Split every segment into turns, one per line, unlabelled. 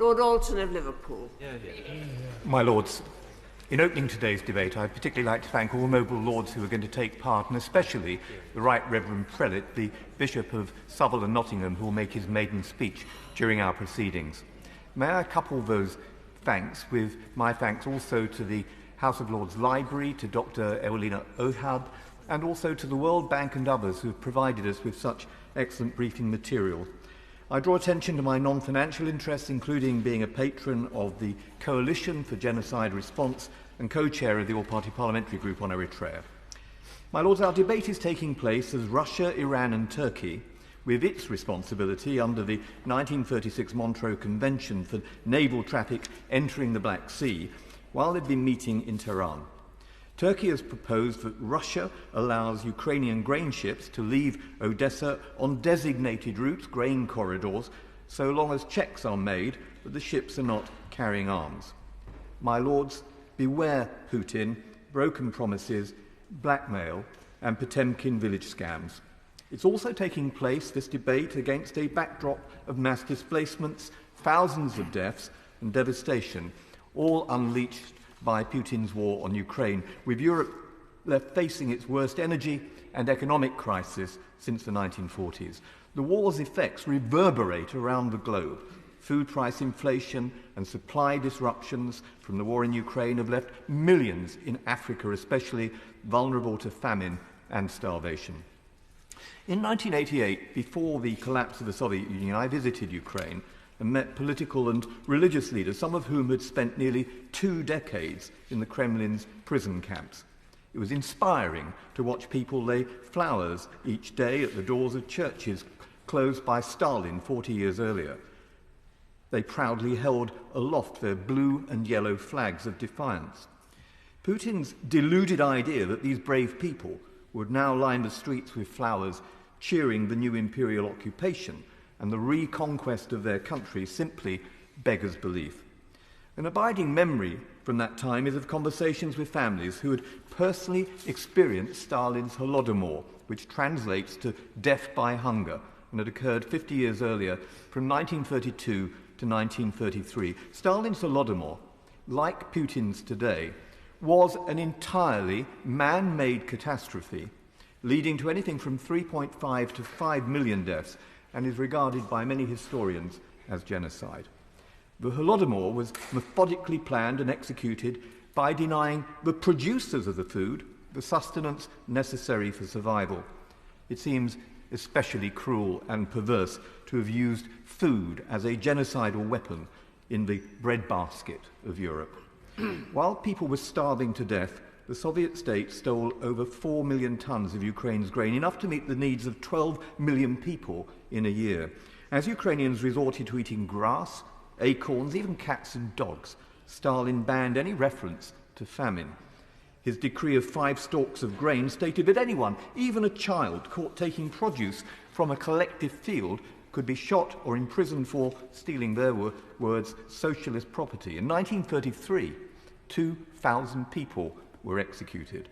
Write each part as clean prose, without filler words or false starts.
Lord Alton of Liverpool.
My Lords, in opening today's debate, I'd particularly like to thank all noble lords who are going to take part, and especially the Right Reverend Prelate, the Bishop of Southwell and Nottingham, who will make his maiden speech during our proceedings. May I couple those thanks with my thanks also to the House of Lords Library, to Dr. Ewelina Ohad, and also to the World Bank and others who have provided us with such excellent briefing material. I draw attention to my non-financial interests, including being a patron of the Coalition for Genocide Response and co-chair of the All-Party Parliamentary Group on Eritrea. My Lords, our debate is taking place as Russia, Iran and Turkey, with its responsibility under the 1936 Montreux Convention for naval traffic entering the Black Sea, while they've been meeting in Tehran. Turkey has proposed that Russia allows Ukrainian grain ships to leave Odessa on designated routes, grain corridors, so long as checks are made that the ships are not carrying arms. My Lords, beware Putin, broken promises, blackmail and Potemkin village scams. It's also taking place, this debate, against a backdrop of mass displacements, thousands of deaths and devastation, all unleashed by Putin's war on Ukraine, with Europe left facing its worst energy and economic crisis since the 1940s. The war's effects reverberate around the globe. Food price inflation and supply disruptions from the war in Ukraine have left millions in Africa especially vulnerable to famine and starvation. In 1988, before the collapse of the Soviet Union, I visited Ukraine and met political and religious leaders, some of whom had spent nearly 2 decades in the Kremlin's prison camps. It was inspiring to watch people lay flowers each day at the doors of churches closed by Stalin 40 years earlier. They proudly held aloft their blue and yellow flags of defiance. Putin's deluded idea that these brave people would now line the streets with flowers cheering the new imperial occupation and the reconquest of their country simply beggars belief. An abiding memory from that time is of conversations with families who had personally experienced Stalin's Holodomor, which translates to death by hunger, and had occurred 50 years earlier from 1932 to 1933. Stalin's Holodomor, like Putin's today, was an entirely man-made catastrophe, leading to anything from 3.5 to 5 million deaths, and is regarded by many historians as genocide. The Holodomor was methodically planned and executed by denying the producers of the food the sustenance necessary for survival. It seems especially cruel and perverse to have used food as a genocidal weapon in the breadbasket of Europe. While people were starving to death, the Soviet state stole over 4 million tons of Ukraine's grain, enough to meet the needs of 12 million people in a year. As Ukrainians resorted to eating grass, acorns, even cats and dogs, Stalin banned any reference to famine. His decree of 5 stalks of grain stated that anyone, even a child, caught taking produce from a collective field could be shot or imprisoned for, stealing their words, socialist property. In 1933, 2,000 people were executed.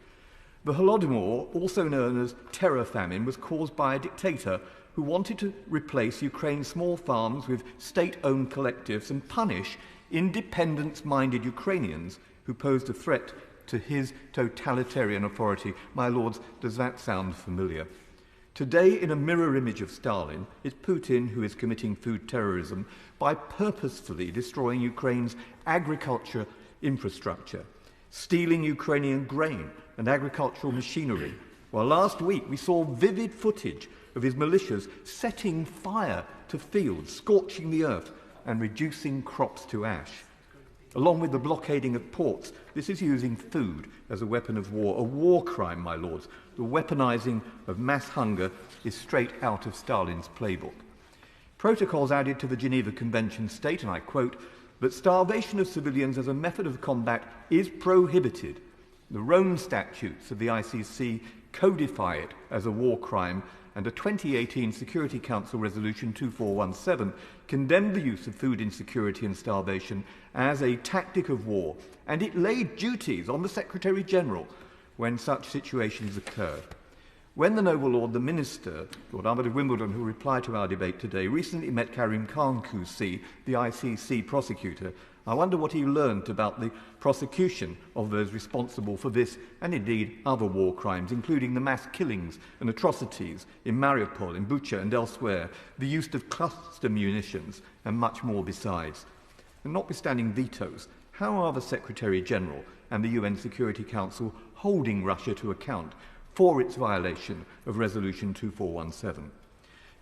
The Holodomor, also known as terror famine, was caused by a dictator who wanted to replace Ukraine's small farms with state-owned collectives and punish independence-minded Ukrainians who posed a threat to his totalitarian authority. My lords, does that sound familiar? Today, in a mirror image of Stalin, it's Putin who is committing food terrorism by purposefully destroying Ukraine's agriculture infrastructure, stealing Ukrainian grain and agricultural machinery, while last week we saw vivid footage of his militias setting fire to fields, scorching the earth and reducing crops to ash. Along with the blockading of ports, this is using food as a weapon of war, a war crime, my lords. The weaponizing of mass hunger is straight out of Stalin's playbook. Protocols added to the Geneva Convention state, and I quote, that starvation of civilians as a method of combat is prohibited. The Rome statutes of the ICC codify it as a war crime, and a 2018 Security Council Resolution 2417 condemned the use of food insecurity and starvation as a tactic of war, and it laid duties on the Secretary-General when such situations occur. When the noble Lord the Minister, Lord Abbot of Wimbledon, who replied to our debate today, recently met Karim Khan Kusi, the ICC prosecutor, I wonder what he learned about the prosecution of those responsible for this and indeed other war crimes, including the mass killings and atrocities in Mariupol, in Bucha and elsewhere, the use of cluster munitions and much more besides. And notwithstanding vetoes, how are the Secretary-General and the UN Security Council holding Russia to account for its violation of Resolution 2417?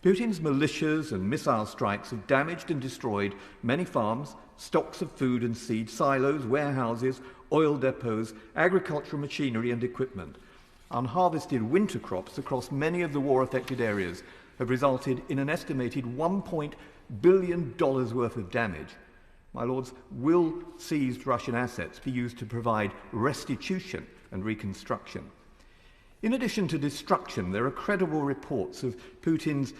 Putin's militias and missile strikes have damaged and destroyed many farms, stocks of food and seed, silos, warehouses, oil depots, agricultural machinery and equipment. Unharvested winter crops across many of the war-affected areas have resulted in an estimated $1 billion worth of damage. My lords, will seized Russian assets be used to provide restitution and reconstruction? In addition to destruction, there are credible reports of Putin's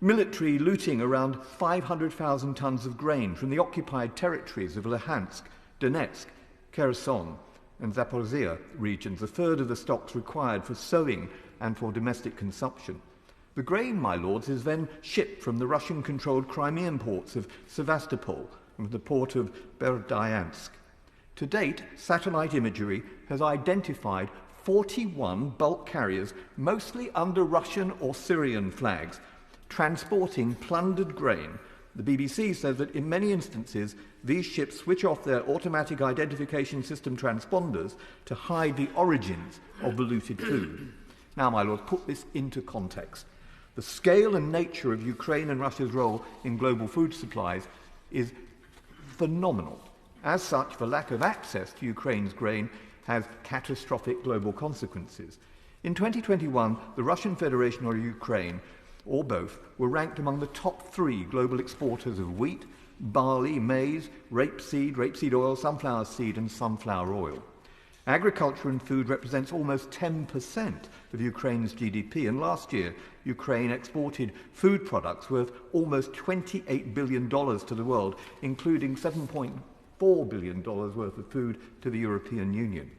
military looting around 500,000 tons of grain from the occupied territories of Luhansk, Donetsk, Kherson and Zaporizhia regions, a third of the stocks required for sowing and for domestic consumption. The grain, my lords, is then shipped from the Russian-controlled Crimean ports of Sevastopol and the port of Berdyansk. To date, satellite imagery has identified 41 bulk carriers, mostly under Russian or Syrian flags, transporting plundered grain. The BBC says that in many instances, these ships switch off their automatic identification system transponders to hide the origins of the looted food. Now, my lord, put this into context. The scale and nature of Ukraine and Russia's role in global food supplies is phenomenal. As such, the lack of access to Ukraine's grain has catastrophic global consequences. In 2021, the Russian Federation or Ukraine, or both, were ranked among the top 3 global exporters of wheat, barley, maize, rapeseed oil, sunflower seed and sunflower oil. Agriculture and food represents almost 10% of Ukraine's GDP, and last year Ukraine exported food products worth almost $28 billion to the world, including $7.4 billion worth of food to the European Union.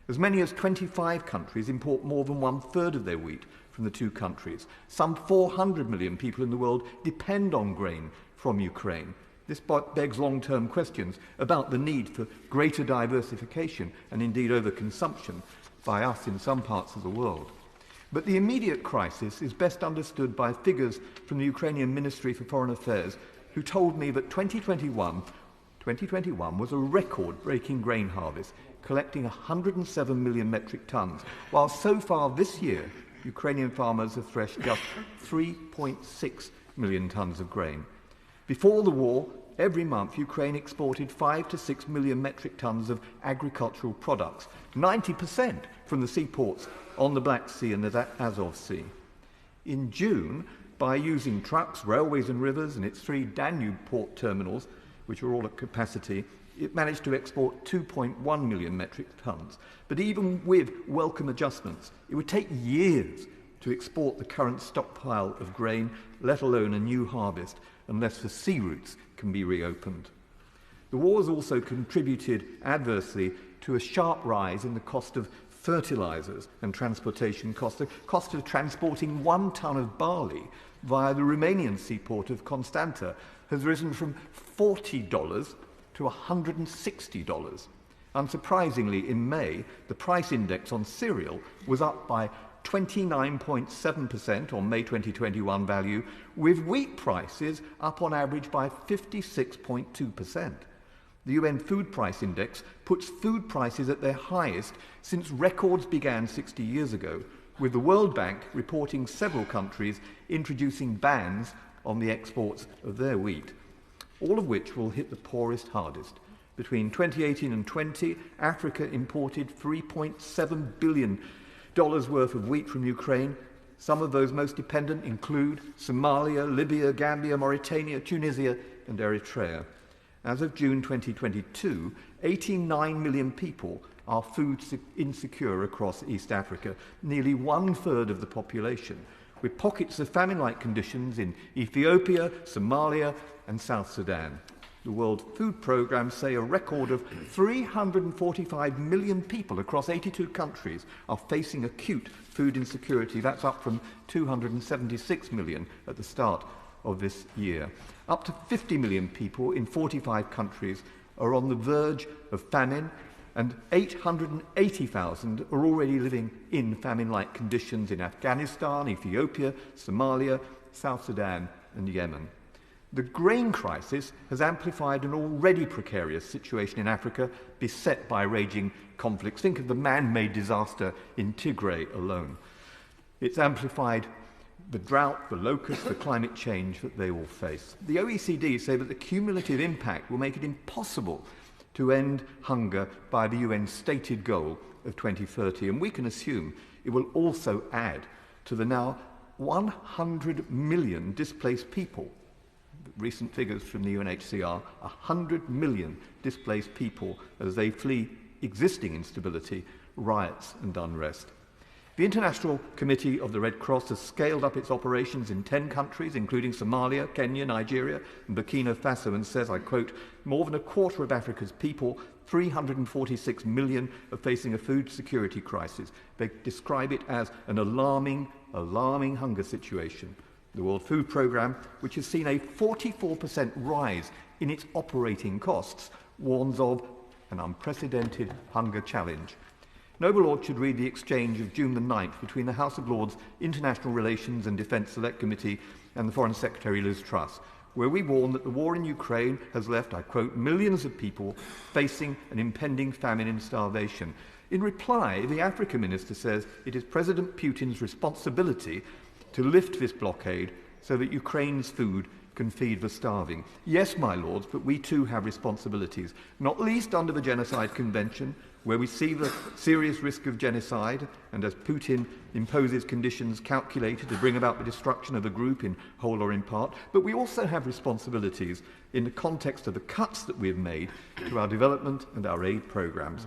As many as 25 countries import more than 1/3 of their wheat from the 2 countries. Some 400 million people in the world depend on grain from Ukraine. This begs long-term questions about the need for greater diversification and indeed overconsumption by us in some parts of the world. But the immediate crisis is best understood by figures from the Ukrainian Ministry for Foreign Affairs, who told me that 2021 was a record-breaking grain harvest, collecting 107 million metric tons, while so far this year, Ukrainian farmers have threshed just 3.6 million tons of grain. Before the war, every month Ukraine exported 5 to 6 million metric tons of agricultural products, 90% from the seaports on the Black Sea and the Azov Sea. In June, by using trucks, railways and rivers and its 3 Danube port terminals, which are all at capacity, it managed to export 2.1 million metric tons. But even with welcome adjustments, it would take years to export the current stockpile of grain, let alone a new harvest, unless the sea routes can be reopened. The war has also contributed adversely to a sharp rise in the cost of fertilizers and transportation costs. The cost of transporting 1 ton of barley via the Romanian seaport of Constanta has risen from $40 to $160. Unsurprisingly, in May, the price index on cereal was up by 29.7% on May 2021 value, with wheat prices up on average by 56.2%. The UN Food Price Index puts food prices at their highest since records began 60 years ago, with the World Bank reporting several countries introducing bans on the exports of their wheat, all of which will hit the poorest hardest. Between 2018 and 20, Africa imported $3.7 billion worth of wheat from Ukraine. Some of those most dependent include Somalia, Libya, Gambia, Mauritania, Tunisia and Eritrea. As of June 2022, 89 million people are food insecure across East Africa, nearly 1/3 of the population, with pockets of famine-like conditions in Ethiopia, Somalia and South Sudan. The World Food Programme say a record of 345 million people across 82 countries are facing acute food insecurity. That's up from 276 million at the start of this year. Up to 50 million people in 45 countries are on the verge of famine, and 880,000 are already living in famine-like conditions in Afghanistan, Ethiopia, Somalia, South Sudan and Yemen. The grain crisis has amplified an already precarious situation in Africa, beset by raging conflicts. Think of the man-made disaster in Tigray alone. It's amplified the drought, the locusts, the climate change that they all face. The OECD say that the cumulative impact will make it impossible to end hunger by the UN's stated goal of 2030, and we can assume it will also add to the now 100 million displaced people. Recent figures from the UNHCR, 100 million displaced people as they flee existing instability, riots and unrest. The International Committee of the Red Cross has scaled up its operations in 10 countries, including Somalia, Kenya, Nigeria and Burkina Faso, and says, I quote, more than a quarter of Africa's people, 346 million, are facing a food security crisis. They describe it as an alarming hunger situation. The World Food Programme, which has seen a 44% rise in its operating costs, warns of an unprecedented hunger challenge. Noble Lords should read the exchange of June the 9th between the House of Lords International Relations and Defence Select Committee and the Foreign Secretary Liz Truss, where we warn that the war in Ukraine has left, I quote, millions of people facing an impending famine and starvation. In reply, the Africa Minister says it is President Putin's responsibility to lift this blockade so that Ukraine's food can feed the starving. Yes, my lords, but we too have responsibilities, not least under the Genocide Convention, where we see the serious risk of genocide, and as Putin imposes conditions calculated to bring about the destruction of a group in whole or in part, but we also have responsibilities in the context of the cuts that we have made to our development and our aid programmes.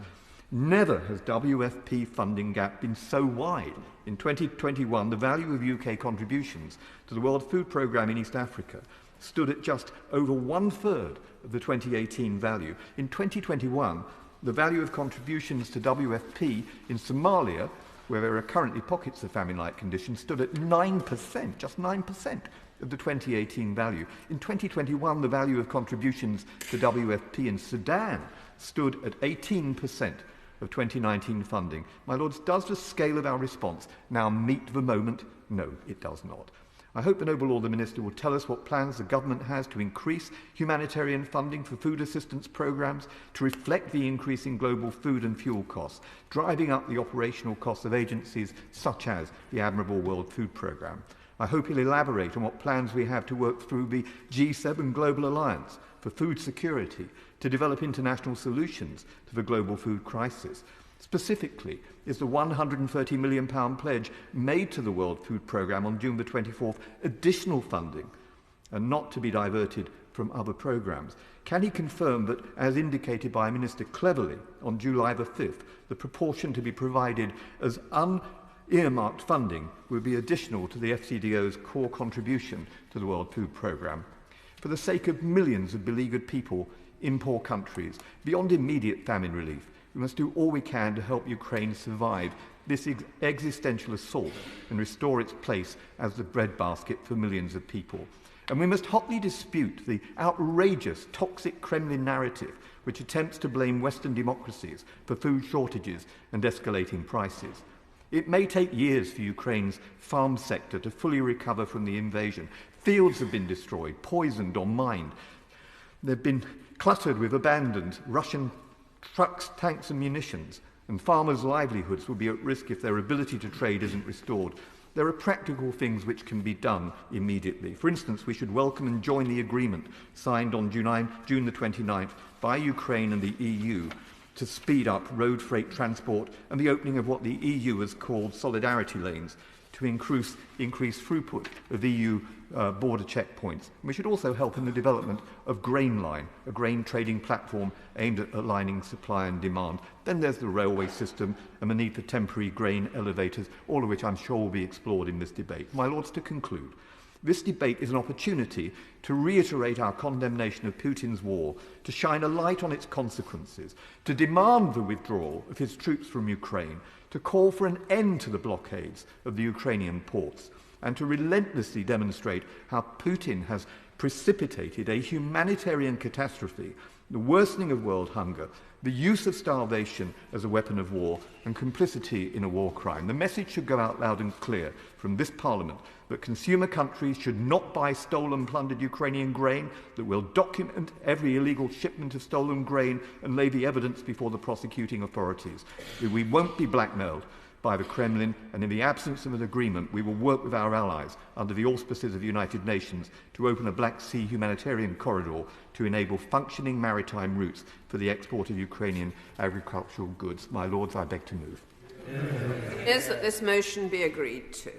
Never has WFP funding gap been so wide. In 2021, the value of UK contributions to the World Food Programme in East Africa stood at just over 1/3 of the 2018 value. In 2021, the value of contributions to WFP in Somalia, where there are currently pockets of famine-like conditions, stood at 9%, just 9% of the 2018 value. In 2021, the value of contributions to WFP in Sudan stood at 18% of 2019 funding. My lords, does the scale of our response now meet the moment? No, it does not. I hope the Noble Lord the Minister will tell us what plans the government has to increase humanitarian funding for food assistance programmes to reflect the increase in global food and fuel costs, driving up the operational costs of agencies such as the admirable World Food Programme. I hope he'll elaborate on what plans we have to work through the G7 Global Alliance for food security to develop international solutions to the global food crisis. Specifically, is the £130 million pledge made to the World Food Programme on June the 24th additional funding and not to be diverted from other programmes? Can he confirm that, as indicated by Minister Cleverly on July the 5th, the proportion to be provided as earmarked funding will be additional to the FCDO's core contribution to the World Food Programme? For the sake of millions of beleaguered people in poor countries, beyond immediate famine relief, we must do all we can to help Ukraine survive this existential assault and restore its place as the breadbasket for millions of people. And we must hotly dispute the outrageous, toxic Kremlin narrative which attempts to blame Western democracies for food shortages and escalating prices. It may take years for Ukraine's farm sector to fully recover from the invasion. Fields have been destroyed, poisoned or mined. They've been cluttered with abandoned Russian trucks, tanks and munitions, and farmers' livelihoods will be at risk if their ability to trade isn't restored. There are practical things which can be done immediately. For instance, we should welcome and join the agreement signed on June the 29th by Ukraine and the EU to speed up road freight transport and the opening of what the EU has called solidarity lanes to increase throughput of EU border checkpoints. We should also help in the development of Grainline, a grain trading platform aimed at aligning supply and demand. Then there's the railway system and the need for temporary grain elevators, all of which I'm sure will be explored in this debate. My lords, to conclude, This debate is an opportunity to reiterate our condemnation of Putin's war, to shine a light on its consequences, to demand the withdrawal of his troops from Ukraine, to call for an end to the blockades of the Ukrainian ports, and to relentlessly demonstrate how Putin has precipitated a humanitarian catastrophe, the worsening of world hunger, the use of starvation as a weapon of war, and complicity in a war crime. The message should go out loud and clear from this Parliament that consumer countries should not buy stolen, plundered Ukrainian grain, that will document every illegal shipment of stolen grain and lay the evidence before the prosecuting authorities. We won't be blackmailed by the Kremlin, and in the absence of an agreement, we will work with our allies under the auspices of the United Nations to open a Black Sea humanitarian corridor to enable functioning maritime routes for the export of Ukrainian agricultural goods. My Lords, I beg to move.
Is that this motion be agreed to?